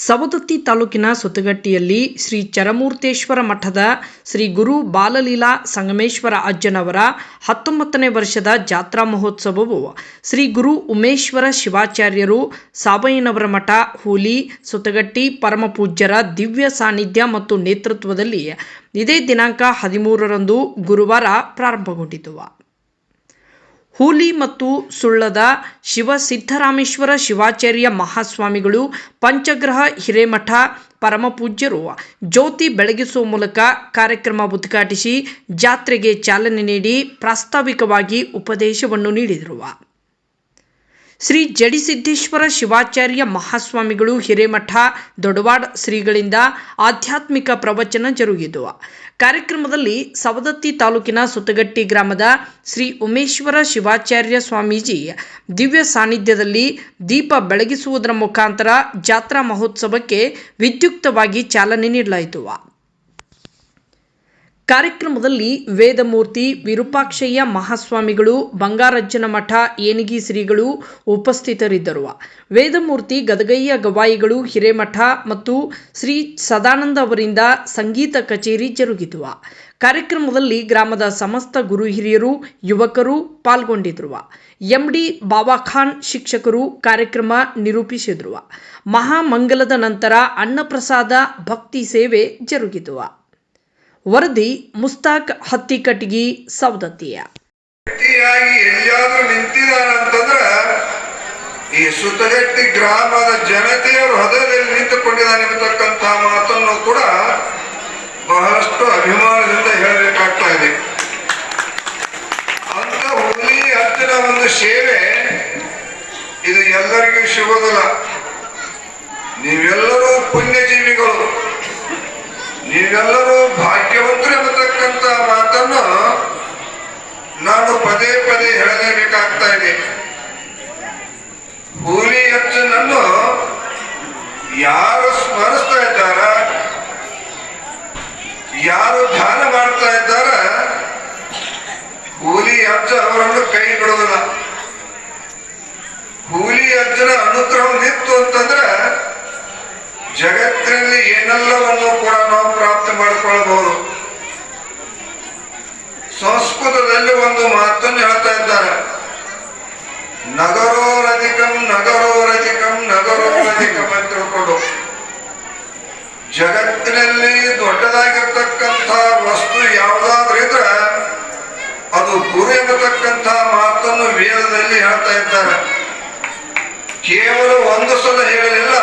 ಸವದತ್ತಿ ತಾಲೂಕಿನ ಸುತ್ತಗಟ್ಟಿಯಲ್ಲಿ ಶ್ರೀ ಚರಮೂರ್ತೇಶ್ವರ ಮಠದ ಶ್ರೀ ಗುರು ಬಾಲಲೀಲಾ ಸಂಗಮೇಶ್ವರ ಅಜ್ಜನವರ 19ನೇ ವರ್ಷದ ಜಾತ್ರಾ ಮಹೋತ್ಸವವು ಶ್ರೀ ಗುರು ಉಮೇಶ್ವರ ಶಿವಾಚಾರ್ಯರು ಸಾಬಯ್ಯನವರ ಮಠ ಹೂಲಿ ಸುತ್ತಗಟ್ಟಿ ಪರಮಪೂಜ್ಯರ ದಿವ್ಯ ಸಾನ್ನಿಧ್ಯ ಮತ್ತು ನೇತೃತ್ವದಲ್ಲಿ ಇದೇ ದಿನಾಂಕ 13ರಂದು ಗುರುವಾರ ಪ್ರಾರಂಭಗೊಂಡಿತು. ಹೂಲಿ ಮತ್ತು ಸುಳ್ಳದ ಶಿವಸಿದ್ದರಾಮೇಶ್ವರ ಶಿವಾಚಾರ್ಯ ಮಹಾಸ್ವಾಮಿಗಳು ಪಂಚಗ್ರಹ ಹಿರೇಮಠ ಪರಮಪೂಜ್ಯರು ಜ್ಯೋತಿ ಬೆಳಗಿಸುವ ಮೂಲಕ ಕಾರ್ಯಕ್ರಮ ಉದ್ಘಾಟಿಸಿ ಜಾತ್ರೆಗೆ ಚಾಲನೆ ನೀಡಿ ಪ್ರಾಸ್ತಾವಿಕವಾಗಿ ಉಪದೇಶವನ್ನು ನೀಡಿದರು. ಶ್ರೀ ಜಡಿಸಿದ್ದೇಶ್ವರ ಶಿವಾಚಾರ್ಯ ಮಹಾಸ್ವಾಮಿಗಳು ಹಿರೇಮಠ ದೊಡವಾಡ ಶ್ರೀಗಳಿಂದ ಆಧ್ಯಾತ್ಮಿಕ ಪ್ರವಚನ ಜರುಗಿತು. ಕಾರ್ಯಕ್ರಮದಲ್ಲಿ ಸವದತ್ತಿ ತಾಲೂಕಿನ ಸುತ್ತಗಟ್ಟಿ ಗ್ರಾಮದ ಶ್ರೀ ಉಮೇಶ್ವರ ಶಿವಾಚಾರ್ಯ ಸ್ವಾಮೀಜಿ ದಿವ್ಯ ಸಾನ್ನಿಧ್ಯದಲ್ಲಿ ದೀಪ ಬೆಳಗಿಸುವುದರ ಮುಖಾಂತರ ಜಾತ್ರಾ ಮಹೋತ್ಸವಕ್ಕೆ ವಿದ್ಯುಕ್ತವಾಗಿ ಚಾಲನೆ ನೀಡಲಾಯಿತು. ಕಾರ್ಯಕ್ರಮದಲ್ಲಿ ವೇದಮೂರ್ತಿ ವಿರೂಪಾಕ್ಷಯ್ಯ ಮಹಾಸ್ವಾಮಿಗಳು, ಬಂಗಾರಜ್ಜನ ಮಠ ಏನಿಗಿ ಶ್ರೀಗಳು ಉಪಸ್ಥಿತರಿದ್ದರು. ವೇದಮೂರ್ತಿ ಗದಗಯ್ಯ ಗವಾಯಿಗಳು ಹಿರೇಮಠ ಮತ್ತು ಶ್ರೀ ಸದಾನಂದ ಅವರಿಂದ ಸಂಗೀತ ಕಚೇರಿ ಜರುಗಿತು. ಕಾರ್ಯಕ್ರಮದಲ್ಲಿ ಗ್ರಾಮದ ಸಮಸ್ತ ಗುರು ಹಿರಿಯರು, ಯುವಕರು ಪಾಲ್ಗೊಂಡಿದ್ದರು. ಎಂಡಿ ಬಾವಾಖಾನ್ ಶಿಕ್ಷಕರು ಕಾರ್ಯಕ್ರಮ ನಿರೂಪಿಸಿದರು. ಮಹಾಮಂಗಲದ ನಂತರ ಅನ್ನಪ್ರಸಾದ ಭಕ್ತಿ ಸೇವೆ ಜರುಗಿತು. ವರದಿ ಮುಸ್ತಾಕ್ ಹತ್ತಿಕಟಗಿ ಸವದತ್ತಿಯ. ವ್ಯಕ್ತಿಯಾಗಿ ಎಲ್ಲಿಯಾದ್ರೂ ನಿಂತಿದ್ದಾನಂತಂದ್ರ ಈ ಸುತ್ತಗಟ್ಟಿ ಗ್ರಾಮದ ಜನತೆಯವರು ಹೃದಯದಲ್ಲಿ ನಿಂತುಕೊಂಡಿದ್ದಾನೆ ಎಂಬತಕ್ಕಂಥ ಮಾತನ್ನು ಕೂಡ ಬಹಳಷ್ಟು ಅಭಿಮಾನದಿಂದ ಹೇಳಬೇಕಾಗ್ತಾ ಇದೆ. ಅಂತ ಹುಲಿ ಅಜ್ಜನ ಒಂದು ಸೇವೆ ಇದು ಎಲ್ಲರಿಗೂ ಸಿಗೋದಿಲ್ಲ. ನೀವೆಲ್ಲರೂ ಪುಣ್ಯಜೀವಿಗಳು, ನೀವೆಲ್ಲರೂ ಭಾಗ್ಯವಂತರು ಎಂಬತಕ್ಕಂಥ ಮಾತನ್ನು ನಾನು ಪದೇ ಪದೇ ಹೇಳಲೇಬೇಕಾಗ್ತಾ ಇದೆ. ಹೂಲಿ ಅಜ್ಜನನ್ನು ಯಾರು ಸ್ಮರಿಸ್ತಾ ಇದ್ದಾರ, ಯಾರು ಧ್ಯಾನ ಮಾಡ್ತಾ ಇದ್ದಾರ, ಹೂಲಿ ಅಜ್ಜ ಅವರನ್ನು ಕೈ ಬಿಡುವುದಿಲ್ಲ. ಹೂಲಿ ಅಜ್ಜನ ಅನುಗ್ರಹವಿತ್ತು ಅಂತಂದ್ರೆ ಜಗತ್ತಿನಲ್ಲಿ ಏನೆಲ್ಲವನ್ನು ಕೂಡ ನಾವು ಪ್ರಾಪ್ತಿ ಮಾಡಿಕೊಳ್ಳಬಹುದು. ಸಂಸ್ಕೃತದಲ್ಲಿ ಒಂದು ಮಾತನ್ನು ಹೇಳ್ತಾ ಇದ್ದಾರೆ, ನಗರೋರಧಿಕಂ ನಗರೋರಧಿಕಂ ನಗರೋರಧಿಕಂ ಅಂತ ತಿಳ್ಕೊಂಡು. ಜಗತ್ತಿನಲ್ಲಿ ದೊಡ್ಡದಾಗಿರ್ತಕ್ಕಂಥ ವಸ್ತು ಯಾವುದಾದ್ರೂ ಇದ್ರೆ ಅದು ಗುರು ಎಂಬತಕ್ಕಂಥ ಮಾತನ್ನು ವೇದದಲ್ಲಿ ಹೇಳ್ತಾ ಇದ್ದಾರೆ. ಕೇವಲ ಒಂದು ಸಲ ಹೇಳಲಿಲ್ಲ,